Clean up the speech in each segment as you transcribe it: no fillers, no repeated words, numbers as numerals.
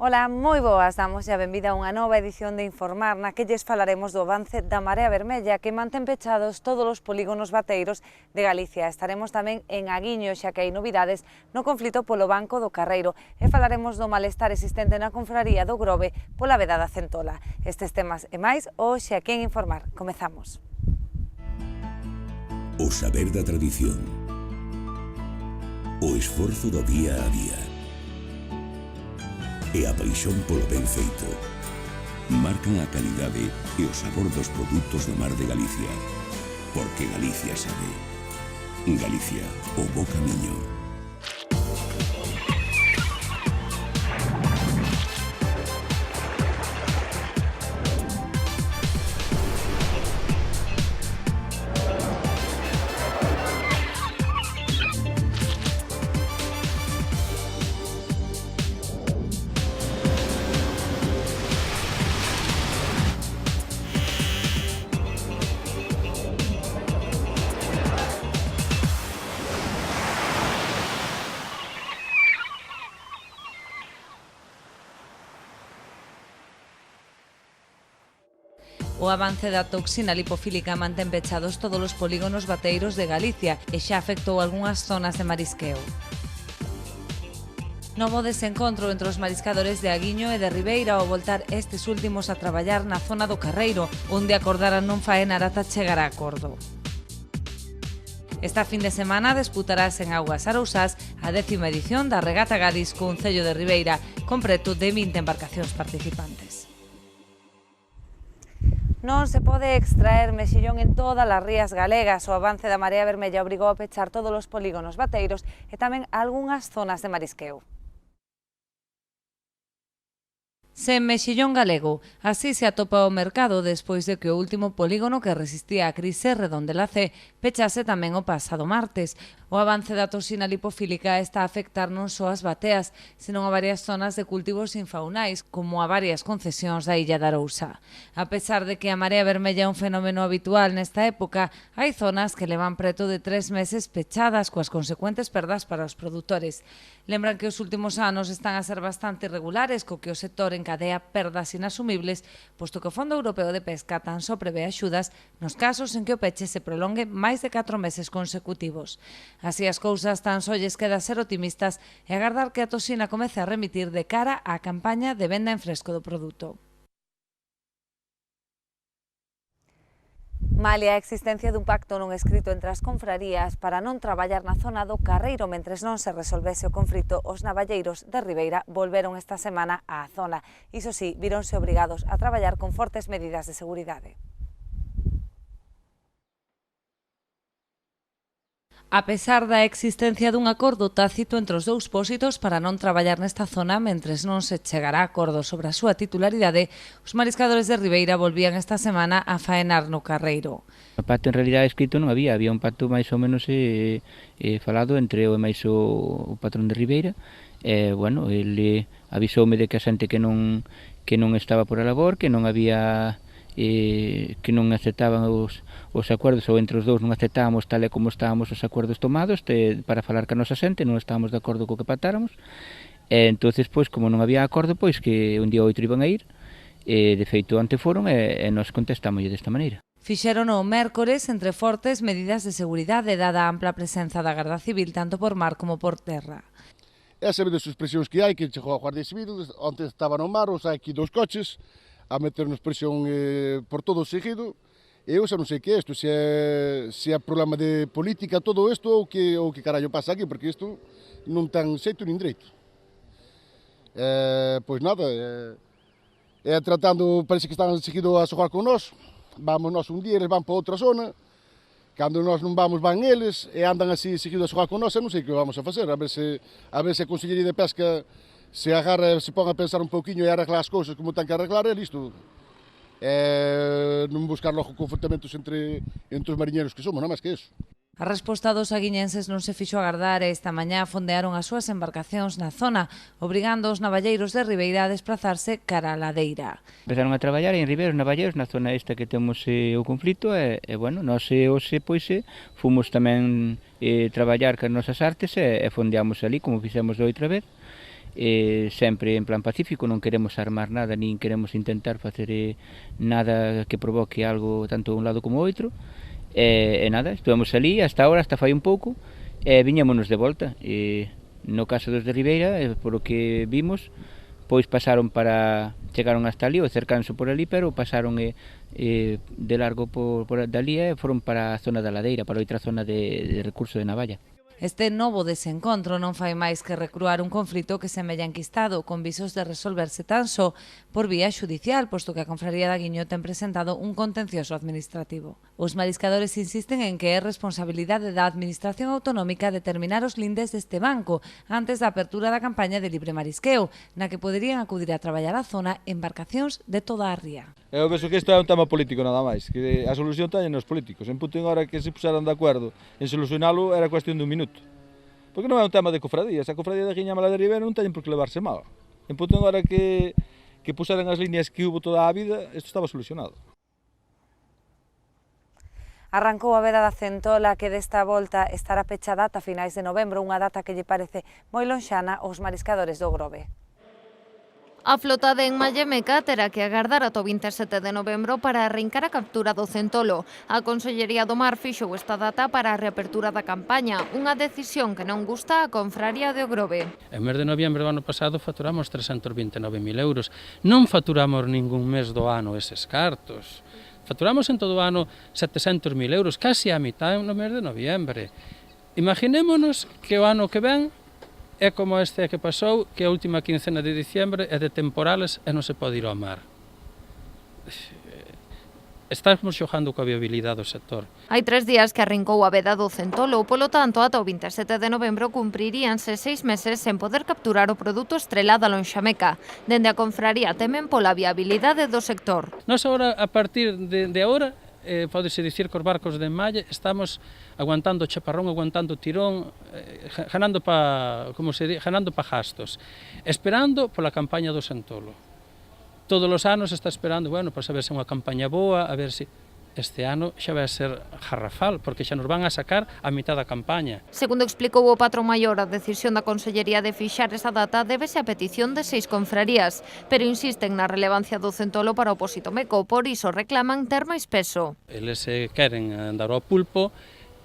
Ola, moi boas, damos a benvida a unha nova edición de Informar na que lles falaremos do avance da Marea Vermella que mantén pechados todos os polígonos bateiros de Galicia. Estaremos tamén en Aguiño, xa que hai novidades no conflito polo Banco do Carreiro e falaremos do malestar existente na confraría do Grove pola vedada centola. Estes temas e máis hoxe aquí en Informar. Comezamos. O saber da tradición, o esforzo do día a día e a paixón polo ben feito marcan a calidade e o sabor dos produtos do mar de Galicia, porque Galicia sabe. Galicia, o bo camiño. O avance da toxina lipofílica mantén pechados todos os polígonos bateiros de Galicia e xa afectou algunhas zonas de marisqueo. Novo desencontro entre os mariscadores de Aguiño e de Ribeira ao voltar estes últimos a traballar na zona do Carreiro, onde acordaran non faenar ata chegar a acordo. Esta fin de semana disputarase en Augas Arousás a 10ª edición da Regata Gadis Concello de Ribeira, con preto de 20 embarcacións participantes. Non se pode extraer mexillón en todas as rías galegas. O avance da Marea Vermella obrigou a pechar todos os polígonos bateiros e tamén algunhas zonas de marisqueo. Sen mexillón galego, así se atopa o mercado despois de que o último polígono que resistía a crise Redondela C pechase tamén o pasado martes. O avance da toxina lipofílica está a afectar non só as bateas, senón a varias zonas de cultivos infaunais, como a varias concesións da Illa de Arousa. A pesar de que a Marea Vermella é un fenómeno habitual nesta época, hai zonas que levan preto de 3 meses pechadas, coas consecuentes perdas para os produtores. Lembran que os últimos anos están a ser bastante irregulares, co que o sector encadea perdas inasumibles, posto que o Fondo Europeo de Pesca tan só prevé axudas nos casos en que o peche se prolongue máis de 4 meses consecutivos. Así as cousas, tan só lles queda ser optimistas e agardar que a toxina comece a remitir de cara á campaña de venda en fresco do produto. Malia a existencia dun pacto non escrito entre as confrarías para non traballar na zona do Carreiro mentres non se resolvese o conflito, os navalleiros de Ribeira volveron esta semana á zona. Iso sí, víronse obrigados a traballar con fortes medidas de seguridade. A pesar da existencia dun acordo tácito entre os dous pósitos para non traballar nesta zona mentres non se chegará a acordo sobre a súa titularidade, os mariscadores de Ribeira volvían esta semana a faenar no Carreiro. O pacto en realidade escrito non había un pacto máis ou menos falado entre o máis o patrón de Ribeira. Bueno, ele avisoume de que a xente que non estaba por a labor, que non había que non aceptaban os acordos, ou entre os dous non aceptábamos tal e como estábamos os acordos tomados para falar ca nosa xente, non estábamos de acordo co que pactáramos. Entonces, pois, como non había acordo, pois que un día ou outro iban a ir, de feito ante foron e nos contestámoslle desta maneira. Fixeron o mércores entre fortes medidas de seguridade dada a ampla presenza da Garda Civil tanto por mar como por terra. E sabe das expresións que hai, que chegou a Guardia Civil, onde estaba no mar, os hai aquí 2 coches, a meternos presión por todo o seguido. Eu xa non sei que é isto, se é problema de política todo isto ou que carallo pasa aquí, porque isto non ten xeito nin dereito. Pois nada, tratando, parece que están seguido a xogar con nós, vamos nós un día, eles van para outra zona, cando nós non vamos van eles, e andan así seguido a xogar con nós, e non sei que vamos a facer, a ver se a Consellería de Pesca se agarra, se pon a pensar un pouquiño e arreglar as cousas como ten que arreglar, e listo. Non buscar logo confrontamentos entre os mariñeiros que somos, non máis que iso. A resposta dos aguiñenses non se fixo agardar e esta mañá fondearon as súas embarcacións na zona, obrigando os navalleiros de Ribeira a desplazarse cara á ladeira. Empezaron a traballar en Ribeira, os navalleiros, na zona esta que temos o conflito, e bueno, nós hoxe fomos tamén traballar cas nosas artes e fondeamos ali, como fixemos outra vez, sempre en plan pacífico, non queremos armar nada, nin queremos intentar facer nada que provoque algo tanto un lado como o outro, e nada, estuvemos ali hasta ahora, hasta fai un pouco, e viñémonos de volta. No caso dos de Ribeira, polo que vimos, pois chegaron hasta ali, ou cercanso por ali, pero pasaron de largo por dali e foron para a zona da ladeira, para outra zona de recurso de Navalla. Este novo desencontro non fai máis que recruar un conflito que semella enquistado, con visos de resolverse tan só por vía xudicial, posto que a Confraría da Guiño ten presentado un contencioso administrativo. Os mariscadores insisten en que é responsabilidade da Administración Autonómica determinar os lindes deste banco antes da apertura da campaña de libre marisqueo, na que poderían acudir a traballar á zona embarcacións de toda a ría. Eu penso que isto é un tema político nada máis, que a solución teñen os políticos. En punto en hora que se puseran de acordo en solucionalo era cuestión de un minuto. Porque non é un tema de cofradías, a cofradía de Guiña Mala de Ribeira non teñen por que levarse mal. En punto en hora que puseran as líneas que hubo toda a vida, isto estaba solucionado. Arrancou a veda da Centola, que desta volta estará pechada ata finais de novembro, unha data que lle parece moi lonxana aos mariscadores do Grove. A flota de Enmayemeca terá que agardar ata o 27 de novembro para arrincar a captura do Centolo. A Consellería do Mar fixou esta data para a reapertura da campaña, unha decisión que non gusta a Confraría de Ogrove. En mes de noviembre do ano pasado faturamos 329.000 euros. Non faturamos ningún mes do ano eses cartos. Faturamos en todo o ano 700.000 euros, casi a mitad no mes de noviembre. Imaginémonos que o ano que ven é como este que pasou, que a última quincena de diciembre é de temporales e non se pode ir ao mar. Estamos xogando coa viabilidade do sector. Hai 3 días que arrincou a veda do Centolo, polo tanto, ata o 27 de novembro cumpriríanse 6 meses sen poder capturar o produto estrela da lonxameca. Dende a Confraría temen pola viabilidade do sector. Nós agora, a partir de agora, podese dicir que os barcos de enmalle estamos aguantando chaparrón, aguantando tirón, ganando pa gastos, esperando pola campaña do Centolo. Todos os anos está esperando, bueno, para saber se é unha campaña boa, a ver se este ano xa vai ser garrafal, porque xa nos van a sacar a mitad da campaña. Segundo explicou o patrón maior, a decisión da Consellería de fixar esa data débese a petición de 6 confrarías, pero insisten na relevancia do Centolo para o Positomeco, por iso reclaman ter máis peso. Eles queren andar ao pulpo,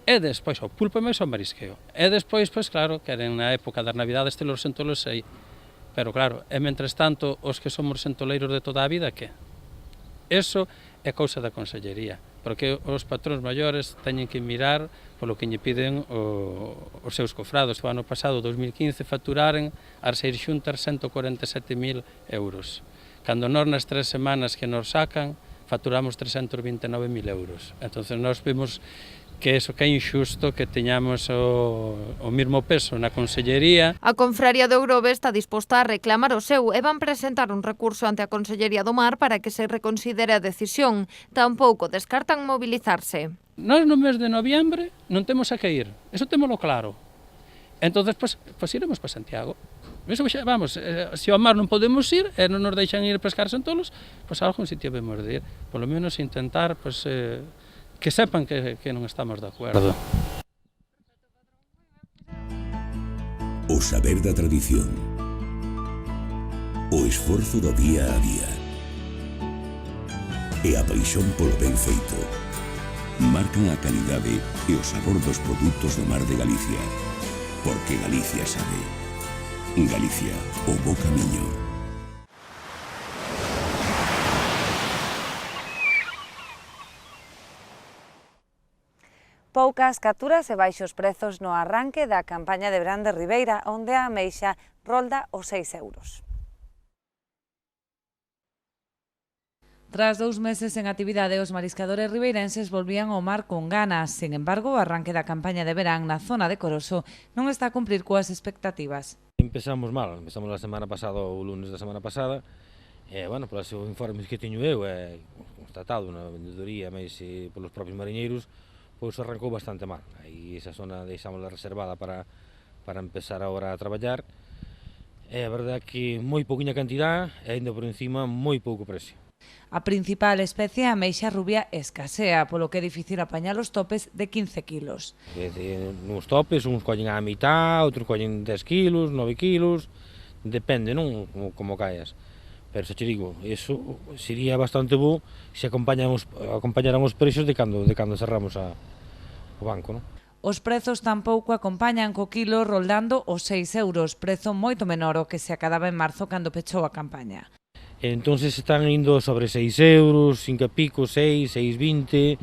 e despois ao pulpo e máis ao marisqueo. E despois, pois claro, queren na época das Navidades ter os centolos aí. Pero claro, e mentres tanto, os que somos centoleiros de toda a vida, que? Eso é cousa da Consellería, porque os patróns maiores teñen que mirar polo que lle piden os seus cofrados. O ano pasado, 2015, facturaren as 6 xuntas 147.000 euros. Cando nós nas 3 semanas que nos sacan, facturamos 329.000 euros. Entón, nós vemos que eso que é injusto que teñamos o mesmo peso na Consellería. A Confraría de Ogrove está disposta a reclamar o seu e van presentar un recurso ante a Consellería do Mar para que se reconsidere a decisión. Tampouco descartan mobilizarse. Nós no mes de noviembre non temos a que ir, eso témolo claro. Entón, pues iremos para Santiago. Vamos, se ao mar non podemos ir e non nos deixan ir pescar centolos, pues a algún sitio vemos de ir. Por lo menos intentar, pues, que sepan que non estamos de acordo. O saber da tradición, o esforzo do día a día e a paixón polo ben feito marcan a calidade e o sabor dos produtos do mar de Galicia, porque Galicia sabe. Galicia, o bo camiño. Poucas capturas e baixos prezos no arranque da campaña de verán de Ribeira, onde a ameixa rolda os 6 euros. Tras 2 meses en actividade, os mariscadores ribeirenses volvían ao mar con ganas. Sin embargo, o arranque da campaña de verán na zona de Coroso non está a cumprir coas expectativas. Empezamos mal, empezamos a semana pasada, o lunes da semana pasada, e, bueno, polos informes que teño eu, constatado na vendedoría, máis polos propios mariñeiros, pois arrancou bastante mal. Aí esa zona deixámosla reservada para empezar agora a traballar. É a verdade que moi pouquinha cantidad e ainda por encima moi pouco precio. A principal especie, a ameixa rubia, escasea, polo que é difícil apañar os topes de 15 kilos. Nos topes, uns collen a mitad, outros collen 10 kilos, 9 kilos, depende, non, como caes. Pero xa te digo, eso sería bastante bo se acompañaran os precios de cando cerramos o banco, non? Os prezos tampouco acompañan co kilo roldando os 6 euros, prezo moito menor ao que se acadaba en marzo cando pechou a campaña. Entonces están indo sobre 6 euros, 5 e pico, 6, 6,20,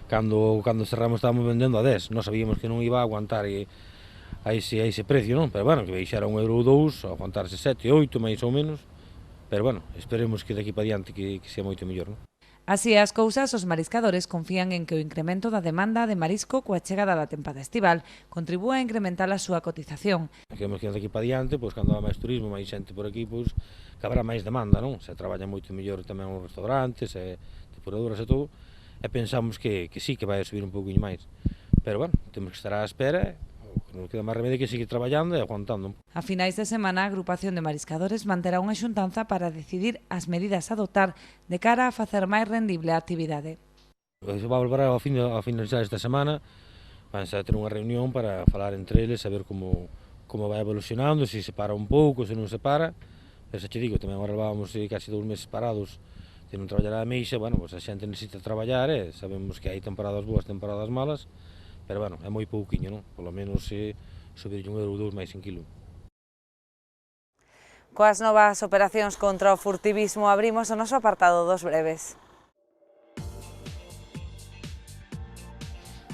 cando cerramos estábamos vendendo a 10, non sabíamos que non iba a aguantar a ese precio, non? Pero bueno, que baixara 1 euro ou 2, a aguantarse 7, 8, máis ou menos, pero bueno, esperemos que daqui para diante que sea moito mellor, non? Así as cousas, os mariscadores confían en que o incremento da demanda de marisco coa chegada da tempada estival contribúa a incrementar a súa cotización. Queremos que daqui para diante, pois, cando há máis turismo, máis xente por aquí, pois, que habrá máis demanda, non? Se traballa moito mellor tamén os restaurantes, depuradoras e todo, e pensamos que sí, que vai a subir un pouquinho máis. Pero, bueno, temos que estar á espera, non queda máis remedio que seguir traballando e aguantando. A finais de semana, a agrupación de mariscadores manterá unha xuntanza para decidir as medidas a adoptar de cara a facer máis rendible a actividade. Se vai volver ao finalizar esta semana, van a ter unha reunión para falar entre eles, a ver como vai evolucionando, se para un pouco, se non se para. Pero xa te digo, tamén agora levábamos casi 2 meses parados de non traballar a meixa, bueno, pois a xente necesita traballar, sabemos que hai temporadas boas, temporadas malas, pero bueno, é moi pouquiño, non? Polo menos subir 1 euro ou 2 máis en kilo. Coas novas operacións contra o furtivismo abrimos o noso apartado dos breves.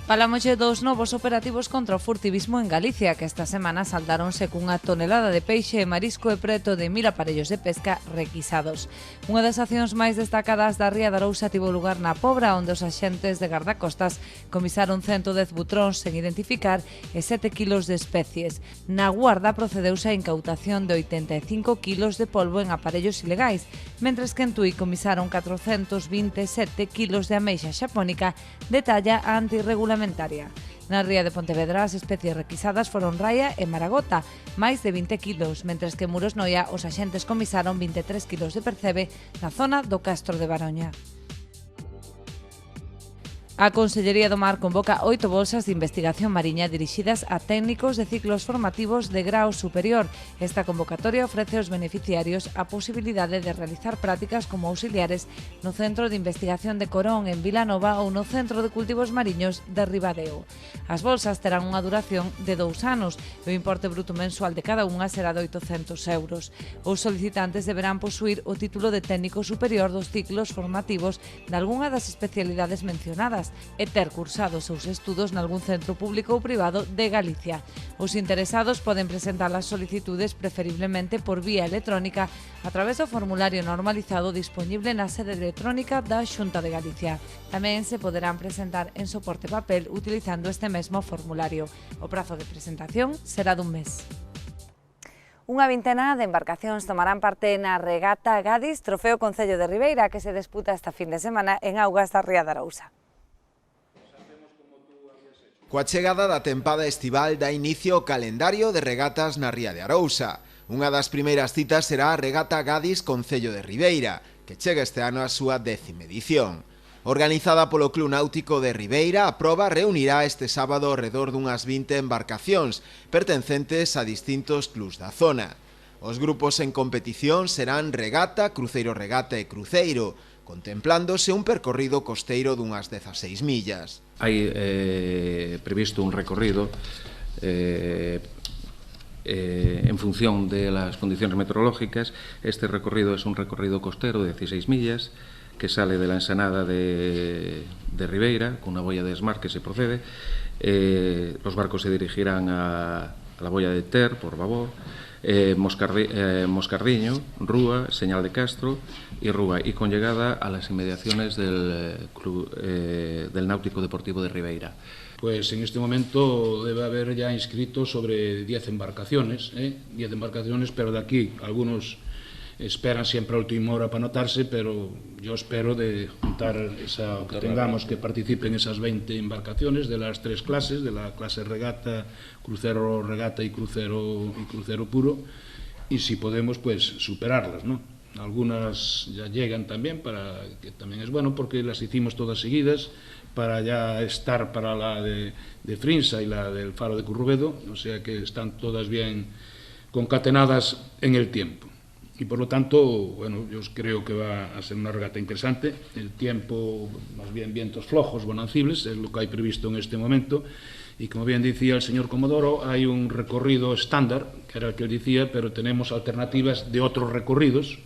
Falámoslle dos novos operativos contra o furtivismo en Galicia, que esta semana saldáronse cunha tonelada de peixe e marisco e preto de 1000 aparellos de pesca requisados. Unha das accións máis destacadas da Ría de Arousa tivo lugar na Pobra, onde os axentes de gardacostas comisaron 110 butróns sen identificar e 7 kilos de especies. Na Guarda procedeuse a incautación de 85 kilos de polvo en aparellos ilegais, mentres que en Tui comisaron 427 kilos de ameixa xapónica de talla antirregulamentaria. Na ría de Pontevedra as especies requisadas foron raia e maragota, máis de 20 kilos, mentres que en Muros Noia os axentes comisaron 23 kilos de percebe na zona do Castro de Baroña. A Consellería do Mar convoca 8 bolsas de investigación mariña dirixidas a técnicos de ciclos formativos de grao superior. Esta convocatoria ofrece aos beneficiarios a posibilidade de realizar prácticas como auxiliares no Centro de Investigación de Corón en Vilanova ou no Centro de Cultivos Mariños de Ribadeo. As bolsas terán unha duración de 2 anos e o importe bruto mensual de cada unha será de 800 euros. Os solicitantes deberán posuir o título de técnico superior dos ciclos formativos de algunha das especialidades mencionadas e ter cursado os seus estudos nalgún centro público ou privado de Galicia. Os interesados poden presentar as solicitudes preferiblemente por vía electrónica a través do formulario normalizado disponible na sede electrónica da Xunta de Galicia. Tamén se poderán presentar en soporte papel utilizando este mesmo formulario. O prazo de presentación será dun mes. Unha vintena de embarcacións tomarán parte na regata Gadis Trofeo Concello de Ribeira que se disputa esta fin de semana en augas da Ría de Arousa. Coa chegada da tempada estival dá inicio o calendario de regatas na Ría de Arousa. Unha das primeiras citas será a regata Gadis Concello de Ribeira, que chega este ano a súa 10ª edición. Organizada polo Club Náutico de Ribeira, a proba reunirá este sábado ao redor dunhas 20 embarcacións pertencentes a distintos clubs da zona. Os grupos en competición serán regata, cruceiro regata e cruceiro, contemplándose un percorrido costeiro dunhas 16 millas. Hai previsto un recorrido en función de las condiciones meteorológicas. Este recorrido es un recorrido costero de 16 millas que sale de la ensenada de Ribeira, con una boya de desmarque se procede. Los barcos se dirigirán a la boya de Ter, por babor, Moscardiño, Rúa, Señal de Castro y Rúa, y con llegada a las inmediaciones del Náutico Deportivo de Ribeira. Pues en este momento debe haber ya inscritos sobre 10 embarcaciones, 10 embarcaciones, pero de aquí algunos esperan siempre a última hora para anotarse, pero yo espero de juntar que tengamos que participen esas 20 embarcaciones de las 3 clases, de la clase regata, crucero regata y crucero puro, y si podemos pues superarlas, ¿no? Algunas ya llegan también, que también es bueno porque las hicimos todas seguidas para ya estar para la de Frinsa y la del Faro de Currubedo, o sea que están todas bien concatenadas en el tiempo. Y por lo tanto, bueno, yo creo que va a ser una regata interesante. El tiempo, más bien vientos flojos, bonancibles, es lo que hay previsto en este momento. Y como bien decía el señor Comodoro, hay un recorrido estándar, que era el que él decía, pero tenemos alternativas de otros recorridos,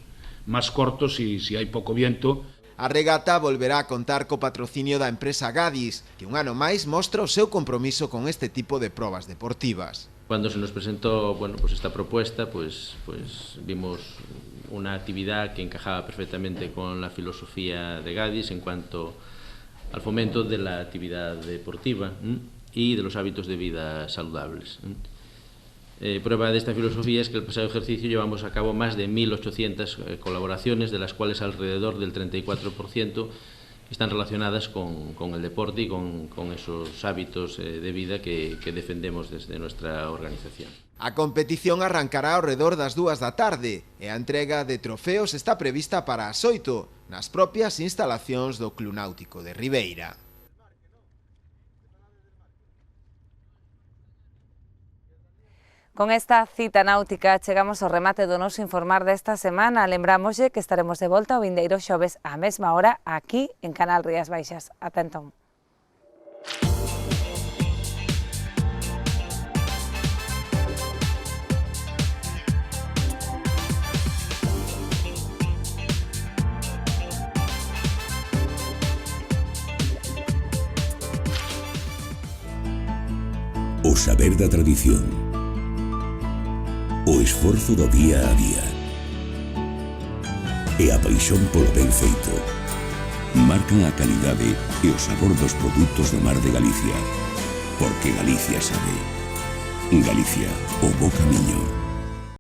más cortos y si hai pouco viento. A regata volverá a contar co patrocinio da empresa Gadis, que un ano máis mostra o seu compromiso con este tipo de probas deportivas. Cuando se nos presentó esta propuesta, pues vimos una actividad que encajaba perfectamente con la filosofía de Gadis en cuanto al fomento de la actividad deportiva y de los hábitos de vida saludables. Prueba de esta filosofía es que el pasado ejercicio llevamos a cabo más de 1.800 colaboraciones, de las cuales alrededor del 34% están relacionadas con el deporte y con esos hábitos de vida que defendemos desde nuestra organización. A competición arrancará ao redor das 2 da tarde e a entrega de trofeos está prevista para as 8 nas propias instalacións do Club Náutico de Ribeira. Con esta cita náutica chegamos ao remate do noso informar desta semana. Lembrámoslle que estaremos de volta o vindeiro xoves á mesma hora aquí en Canal Rías Baixas. Ata entón. O saber da tradición, o esforzo do día a día e a paixón polo ben feito marcan a calidade e o sabor dos produtos do mar de Galicia, porque Galicia sabe. Galicia, o bo camiño.